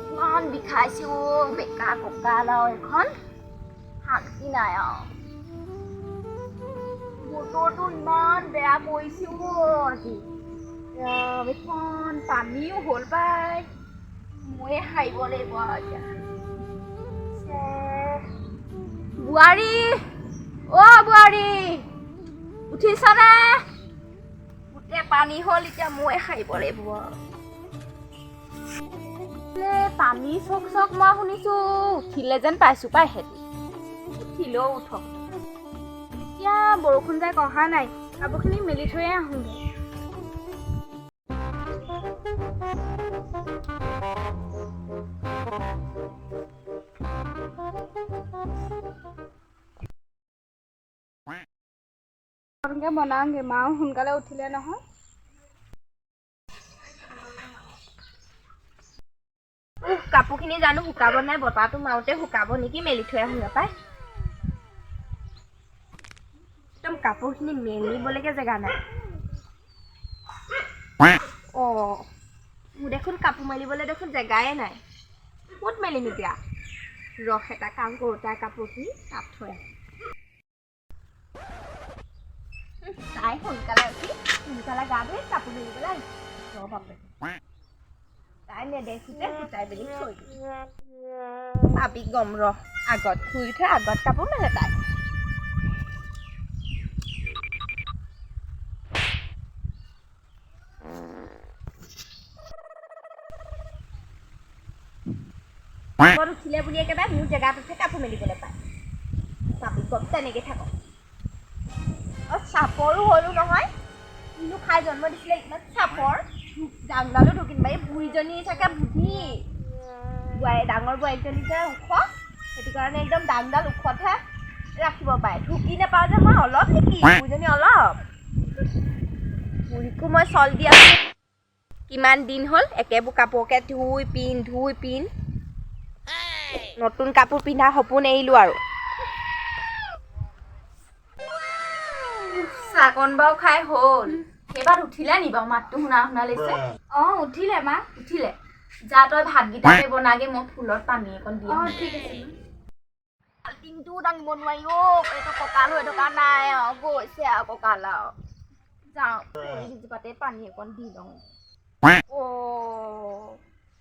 ইমান বিষাইছো বেকা কঁকাল আৰু এখন শান্তি নাই আৰু বতৰটো ইমান বেয়া পৰিছে আজি এখন পানীও হ'ল পাই ময়ে সাৰিব লাগিব আৰু এতিয়া বোৱাৰী বোৱাৰী উঠিছনে গোটেই পানী হ'ল এতিয়া ময়ে সাৰিব লাগিব পানী চক চক মই শুনিছো উঠিলে যেন পাইছো পাই হেতি উঠিলেও উঠক এতিয়া বৰষুণ যাই অহা নাই কাপোৰখিনি মেলি থৈয়ে আহোঁগৈ বনাওঁগে মাও সোনকালে উঠিলে নহয় কাপোৰখিনি জানো শুকাব নাই বতাহটো মাৰোতে শুকাব নেকি মেলি থৈ আহোঁ নাপায় একদম কাপোৰখিনি মেলিবলৈকে জেগা নাই মোৰ দেখোন কাপোৰ মেলিবলৈ দেখোন জেগাই নাই ক'ত মেলিম এতিয়া ৰস এটা কাম কৰোঁ তাৰ কাপোৰখিনি তাত থৈ আহোঁ তাই সোনকালে উঠি সোনকালে গা ধুই কাপোৰ মেলিবলৈ ৰ বাপে তাই নেদেখোঁতে ফুটাই মেলি থৈ ভাবি গম ৰ আগত শুই উঠে আগত কাপোৰ মেলে তাই আগত উঠিলে বুলি একেবাৰে মোৰ জেগাটোতহে কাপোৰ মেলিবলৈ পায় ভাবি গম তেনেকৈ থাকক চাপৰো হ'লো নহয় কিনো খাই জন্ম দিছিলে ইমান চাপৰ ডাঙডালো ঢুকিন বাৰী বুঢ়ীজনী থাকে বুদ্ধি ডাঙৰ বোৱাৰীজনী যে ওখ সেইটো কাৰণে একদম ডাঙডাল ওখতহে ৰাখিব পাৰে ঢুকি নাপাওঁ যে মই অলপ নেকি বুঢ়ীজনী অলপ বুঢ়ীকো মই চল দি আছোঁ কিমান দিন হ'ল একেবোৰ কাপোৰকে ধুই পিন্ধ নতুন কাপোৰ পিন্ধা সপোন এৰিলোঁ আৰু চাকন বাৰু খাই হ'ল এইবাৰ উঠিলে নি বাৰু মাতটো শুনা লাগিছে উঠিলে মা উঠিলে যা তই ভাতকেইটাকে বনাগে মই ফুলত পানী অকণ দি ঠিক আছে বাল্টিংটো দাঙিব নোৱাৰি এইটো কঁকাল হৈ থকা নাই আৰু গৈছে আৰু কঁকাল আৰু যাওঁ দুজোপাতে পানী অকণ দি লওঁ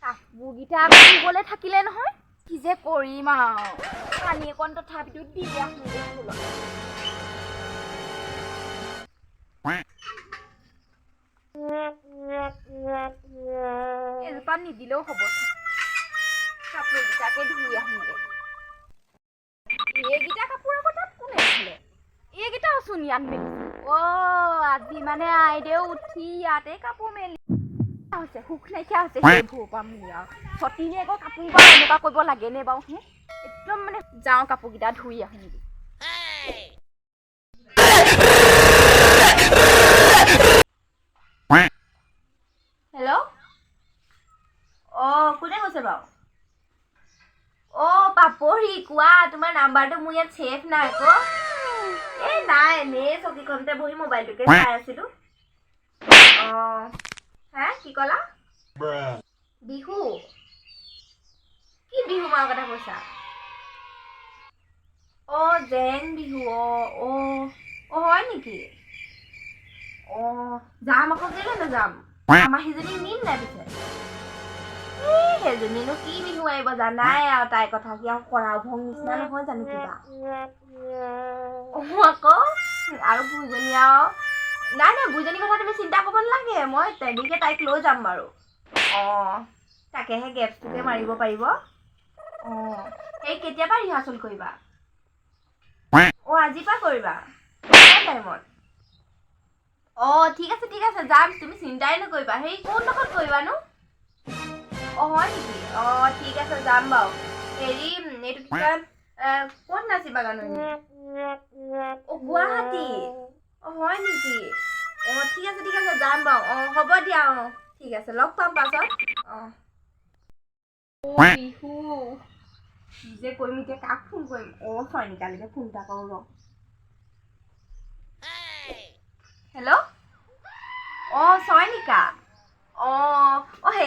কাপোৰকেইটা আকৌ ধুবলৈ থাকিলে নহয় কি যে কৰিম আৰু পানী অকণ তথাপিতো দি আহোঁ ফুলত এজোপা নিদিলেও হ'ব কাপোৰকেইটাকে ধুই আহোঁগৈ এইকেইটা কাপোৰ আকৌ তাত কোনে দিলে এইকেইটাও চোন ইয়াত মেলিছে আজি মানে আইদেউ উঠি ইয়াতে কাপোৰ মেলি হৈছে সুখ নাইকিয়া হৈছে সেইবোৰ পৰা মোৰ আৰু ছটিনে আকৌ কাপোৰ বাৰু এনেকুৱা কৰিব লাগেনে বাৰু একদম মানে যাওঁ কাপোৰকেইটা ধুই আহোঁগৈ হেল্ল' কোনে কৈছে বাৰু পাপৰি কোৱা তোমাৰ নাম্বাৰটো মোৰ ইয়াত ছেভ নাই আকৌ নাই এনেই চকীখনতে বহি মোবাইলটোকে চাই আছিলোঁ কি ক'লা বিহু কি বিহু মাৰ কথা কৈছা জেং বিহু হয় নেকি যাম আকৌ কেলে নাযাম আমাৰ সিজনীক নিম নাই পিছে সেইজনীনো কি বিহু আহিব জানাই আৰু তাইৰ কথা কি আৰু কৰা ভং নিচিনা নহয় জানো কিবা আকৌ আৰু বুঢ়ীজনী আৰু নাই বুঢ়ীজনীৰ কথা তুমি চিন্তা কৰিব নালাগে মই তেনেকৈ তাইক লৈ যাম বাৰু তাকেহে গেপছটোকে মাৰিব পাৰিব সেই কেতিয়াবা ৰিহাৰ্চেল কৰিবা আজিৰ পৰা কৰিবা টাইমত ঠিক আছে যাম তুমি চিন্তাই নকৰিবা সেই কোনডোখৰত কৰিবানো হয় নেকি ঠিক আছে যাম বাৰু হেৰি এইটো কি কয় ক'ত নাচিবা গানো গুৱাহাটী হয় নেকি ঠিক আছে যাম বাৰু হ'ব দিয়া ঠিক আছে লগ পাম পাছত বিহু যে কৰিম এতিয়া কাক ফোন কৰিম ছয়নিকালৈকে ফোন এটা কৰোঁ ৰ হেল্ল' ছয়নিকা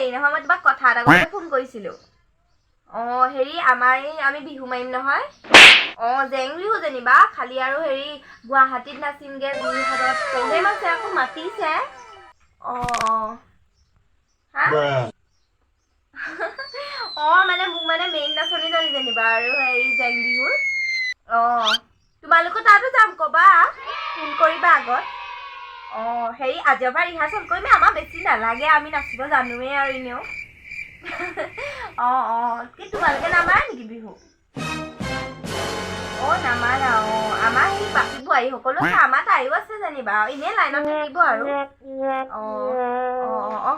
হেৰি নহয় মই তোমাক কথা এটা ক'বলৈ ফোন কৰিছিলোঁ হেৰি আমাৰ আমি বিহু মাৰিম নহয় জেং বিহু যেনিবা খালি আৰু হেৰি গুৱাহাটীত নাচিমগৈ যোৰহাটত প্ৰগ্ৰেম আছে আকৌ মাতিছে হা মানে মোক মানে মেইন নাচনীজনী যেনিবা আৰু হেৰি জেং বিহুৰ তোমালোকৰ তাতো যাম ক'বা ফোন কৰিবা আগত হেৰি আজিৰ পৰা ৰিহাৰ্চেল কৰিম আমাৰ বেছি নালাগে আমি নাচিব জানোৱেই আৰু এনেও কি তোমালোকে নামাৰা নেকি বিহু নামাৰা আমাৰ সেই বাকী বোৱাৰীসকলো আমাৰ তাইও আছে যেনিবা এনেই লাইনত থাকিব আৰু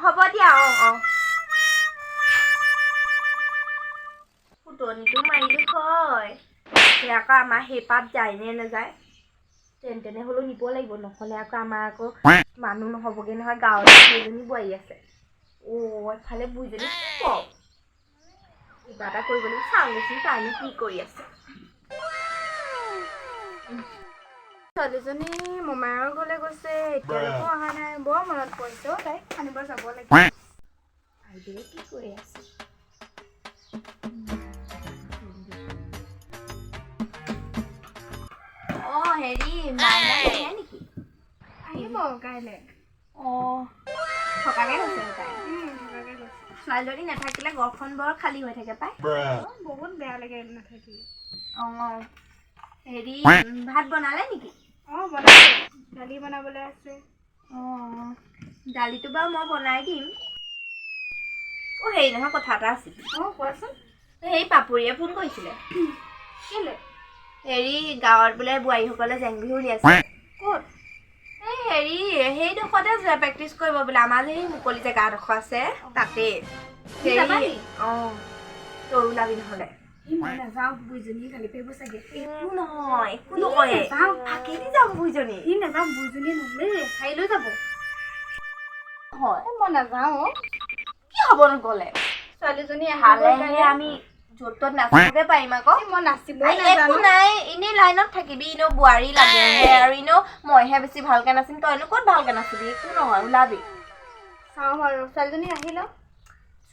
হ'ব দিয়া ফুটনিটো মাৰিলো হয় আকৌ আমাৰ সেই পাত যায় নে নাযায় তেনে হ'লেও নিব লাগিব নহ'লে আকৌ আমাৰ আকৌ মানুহ নহ'বগৈ নহয় গাঁৱত কেইজনী বোৱাৰী আছে এফালে বুইজনী কিবা এটা কৰিবলৈ চাওঁ দেচোন তাইনো কি কৰি আছে ছোৱালীজনী মোমায়েকৰ ঘৰলৈ গৈছে এতিয়ালৈকে অহা নাই বৰ মনত পৰিছে তাইক আনিব যাব লাগিব আইদেউ কি কৰি আছে হেৰি মাইনা নাহে নেকি আহিব কাইলৈ থকাকে গৈছে তাই ছোৱালীজনী নাথাকিলে ঘৰখন বৰ খালী হৈ থাকে পাই বহুত বেয়া লাগে নাথাকিলে হেৰি ভাত বনালে নেকি বনাইছে দালি বনাবলৈ আছে দালিটো বাৰু মই বনাই দিম হেৰি নহয় কথা এটা আছিল কোৱাচোন হেৰি পাপুৰীয়ে ফোন কৰিছিলে কেলে হেৰি গাঁৱত বোলে বোৱাৰীসকলে জেং বিহু উলিয়াইছে ক'ত হেৰি সেইডোখৰতে প্ৰেক্টিচ কৰিব বোলে আমাৰ যে মুকলি জেগা এডোখৰ আছে তাতে তই ওলাবি নহ'লে মই নাযাওঁ বুইজনী কালি পাৰিব চাগে একো নহয় ফাঁকি যাম বুইজনী নাযাওঁ বুইজনী নহ'লে চাই লৈ যাব মই নাযাওঁ কি হ'ব নগ'লে ছোৱালীজনী আহালেহে আমি য'ত ত'ত নাচিবগে পাৰিম আকৌ মই নাচিব একো নাই এনেই লাইনত থাকিবি এনেও বোৱাৰী লাগে আৰু এনেও মইহে বেছি ভালকে নাচিম তইনো ক'ত ভালকে নাচিবি একো নহয় ওলাবি চাওঁ বাৰু ছোৱালীজনী আহিল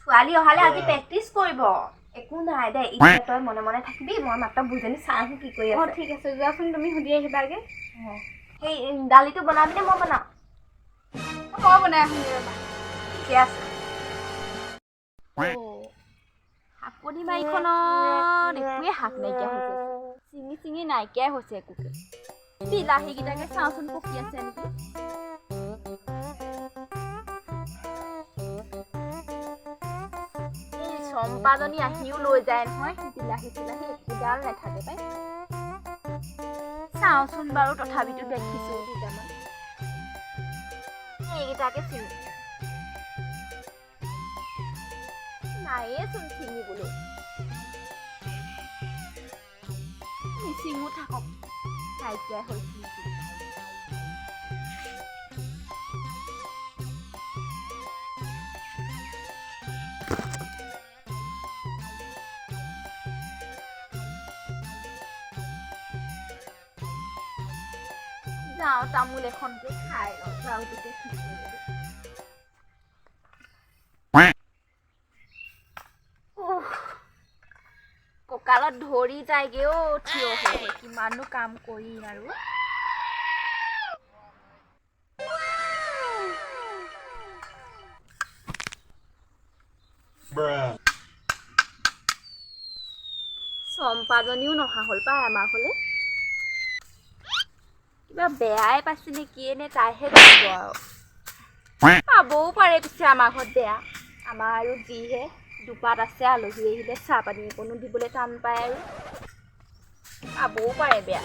ছোৱালী অহালে আজি প্ৰেক্টিচ কৰিব একো নাই দে এতিয়া তই মনে মনে থাকিবি মই মাত্ৰ বুইজনী চাই আহোঁ কি কৰি আছে ঠিক আছে যোৱাচোন তুমি সুধি আহিবাগে সেই দালিটো বনাবিনে মই বনাওঁ মই বনাই আহোঁগৈ ৰ'বা ঠিকে আছে শাকনি বাৰীখনত একোৱে শাক নাইকিয়া হৈছে চিঙি চিঙি নাইকিয়াই হৈছে একোকে বিলাহীকেইটাকে চাওঁচোন পকি আছে নেকি চম্পাজনী আহিও লৈ যায় নহয় বিলাহী চিলাহী একোডাল নাথাকে পাই চাওঁচোন বাৰু তথাপিতো দেখিছোঁ দুটামান এইকেইটাকে চিঙি নায়েচোন ছিঙিবলৈ মিচিঙো থাকক নাইকিয়াই হৈছিল যাওঁ তামোল এখনকে খাই লওঁ যাওঁটোকে কঁকালত ধৰি যায়গে থিয় হৈ কিমাননো কাম কৰিম আৰু চম্পাজনীও নহা হ'ল পাই আমাৰ ঘৰলে কিবা বেয়াই পাইছে নেকি এনে তাইহে জানিব আৰু পাবও পাৰে পিছে আমাৰ ঘৰত বেয়া আমাৰ আৰু যিহে দুপাত আছে আলহী আহিলে চাহ পানী অকণো দিবলৈ টান পায় আৰু পাবও পাৰে বেয়া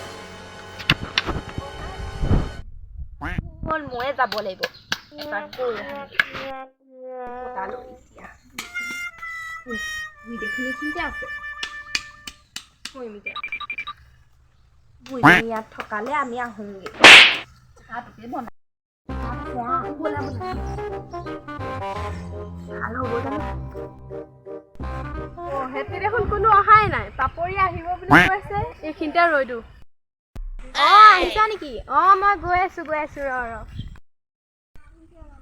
হ'ল ময়ে যাব লাগিব এপাক গৈ দেখোনখিনিতে আছে বুইজনী ইয়াত থকালে আমি আহোঁগৈ চাহটোকে বনাই ভাল হ'ব জানো সিহঁতে দেখোন কোনো অহাই নাই পাপৰি আহিব বুলি কৈছে এইখিনিতে ৰৈ দিওঁ আহিছা নেকি মই গৈ আছো ৰ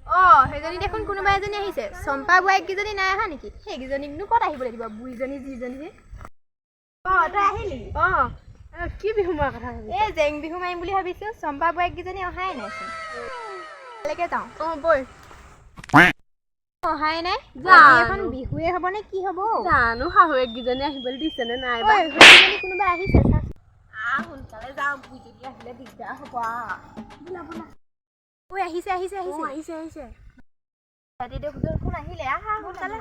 সেইজনী দেখোন কোনোবা এজনী আহিছে চম্পা বোৱাৰীকেইজনী নাই অহা নেকি সেইকেইজনীকনো ক'ত আহিবলৈ দিব বুঢ়ীজনী যিজনী তই আহিলি কি বিহু মৰা কথা ভাবি এই জেং বিহু মাৰিম বুলি ভাবিছোঁ চম্পা বোৱাৰীকেইজনী অহাই নাইচোন তালৈকে যাওঁ বৈ অহাই নাই জানো। এখন বিহুৱে হ'ব নে কি হ'ব জানো শাহুৱেককেইজনী আহিবলৈ দিছে নে নাই বা সেইজনী কোনোবা আহিছে সোনকালে যাওঁ বুঢ়ীজনী আহিলে দিগদাৰ হ'ব আহিছে আহিছে আহিছে আহিছে আহিছে ৰাতি দেখোন আহিলে আহা সোনকালে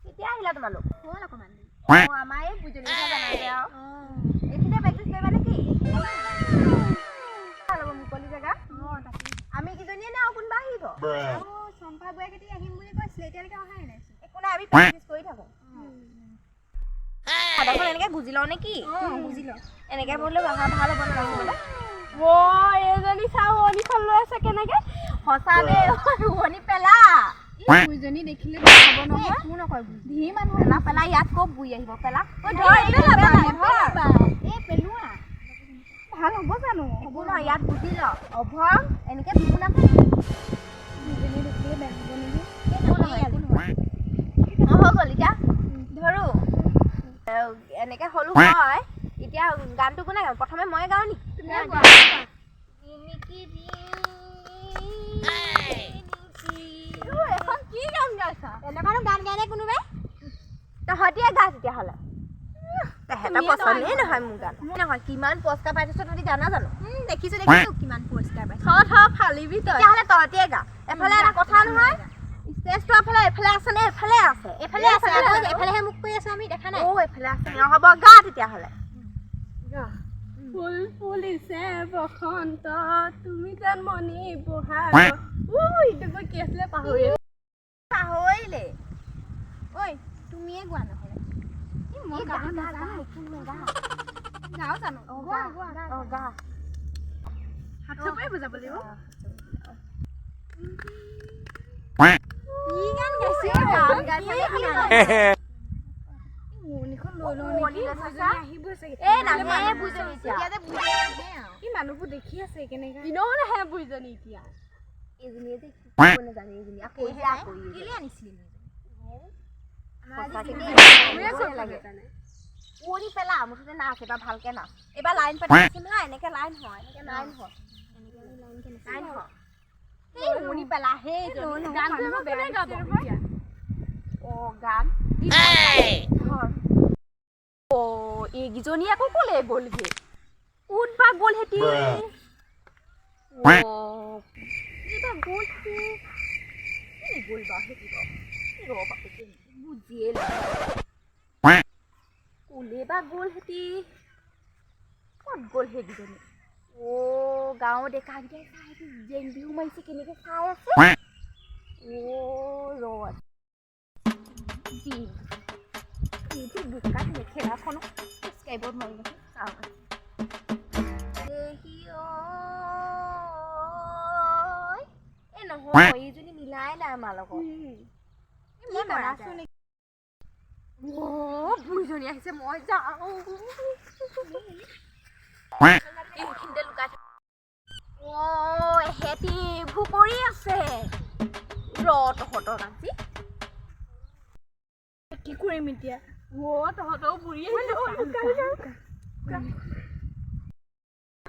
কেতিয়া আহিলা তোমালোক হ'ল অকণমান আমাৰ এই বুঢ়ীজনী কথা জানাই আৰু এইখিনিতে প্ৰেক্টিছ কৰিবা নেকি ভাল হ'ব মুকলি জেগা আমি কেইজনীয়ে নে আৰু কোনোবা আহিব চম্পা বোৱাৰীকেইটি আহিম বুলি কৈছিলে এতিয়ালৈকে অহাই নাই একো নাই আমি প্ৰেক্টিছ কৰি থাকোঁ চাদৰখন এনেকৈ গুজি লওঁ নে কি গুজি লওঁ এনেকৈ ব'লে ভাল হ'ব নালাগিবলৈ এইজনী চাউনিখন লৈ আছে কেনেকে সঁচা দেই ৰোৱনী পেলা বুঢ়ীজনী দেখিলে হ'ব নহয় একো নকয় ধেৰ মানুহ পেলা পেলা ইয়াত ক'ত বুঢ়ী আহিব পেলা পেলোৱা ভাল হ'ব জানো হ'ব নহয় ইয়াত বুজি ল অভং এনেকৈ বিহু নাপায় বুঢ়ীজনী দেখিলে বেয়া হ'ব নেকি হৈ গ'ল এতিয়া ধৰো এনেকৈ হ'লো হয় এতিয়া গানটো কোনে গাওঁ প্ৰথমে মই গাওঁ নেকি এখন কি গান গাইছা এনেকুৱানো গান গাই নাই কোনোবাই তহঁতিয়ে গা তেতিয়াহ'লে তেহেঁতৰ পচন্দেই নহয় মোৰ গান নহয় কিমান পুৰস্কাৰ পাইছ তহঁতি জানা জানো দেখিছোঁ কিমান পুৰস্কাৰ পাইছ ফালিবি তই তেতিয়াহ'লে তহঁতিয়ে গা এফালে এটা কথা নহয় ষ্টেজটো এফালে এফালে আছে নে এফালে আছে এফালে আছে এফালেহে মোক কৈ আছো আমি দেখা নাই এফালে আছে হ'ব গা তেতিয়াহ'লে ফুল ফুলিছে বসন্ত তুমি যেন মনি বহাৰ ইটো কি আছিলে পাহৰিলে ঐ তুমিয়ে গোৱা নহ'লে গাওঁ জানো গা হাত চাপৰি বুজাব লাগিব কি গান গাইছে মানুহবোৰ দেখি আছে কেনেকে দিনও নাহে বুঢ়ীজনী এতিয়া পেলা মুঠতে নাচ এবাৰ ভালকে নাচ এইবাৰ লাইন পাতিছে নহয় এনেকে লাইন হয় লাইন পেলা সেই গান এইকেইজনী আকৌ ক'লে গ'লগে ক'ত বা গ'ল হেতি গ'ল বা হেতি বুজিয়ে ক'লে বা গ'ল হেতি ক'ত গ'ল সেইকেইজনী গাঁৱৰ ডেকাকেইটাই চাই জেং বিহু মাৰিছে কেনেকে চাই আছে বোকাত মেখেলাখনো খোজকাঢ়িব নোৱাৰিব চাওঁ এই নহয় এইজনী মিলাই নাই আমাৰ লগত বুঢ়ীজনী আহিছে মই যাওঁ এইখিনিতে লুকাই এহেঁতি এইবোৰ কৰি আছে তহঁতৰ আজি কি কৰিম এতিয়া তহঁতও বুঢ়ী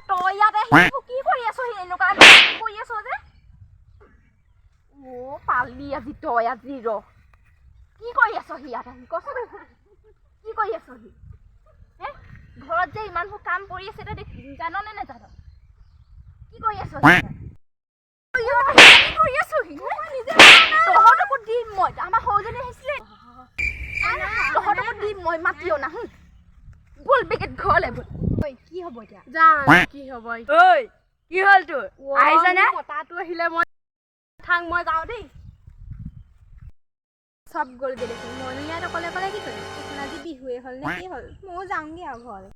তই ইয়াত আহি কি কৰি আছ এনেকুৱা কৰি আছ যে পালি আজি তই আজি কি কৰি আছ ইয়াত আহি কচোন কি কৰি আছ ঘৰত যে ইমানবোৰ কাম কৰি আছে তই জান নে নাজান কি কৰি আছ তহঁতকো দিম মই আমাৰ সৰুজনী আহিছিলে তহঁতকো দিম মই মাতিও নাহো বল বেগেট ঘৰলে বল কি হ'ব এতিয়া কি হ'ব ঐ কি হ'ল তোৰ আহিছানে তাতো আহিলে মই মই যাওঁ দেই চব গ'লগে দেখোন মইনো ইয়াত অকলে অকলে কি কৰিম আজি বিহুৱে হ'ল নে কি হ'ল ময়ো যাওঁগে আৰু ঘৰলৈ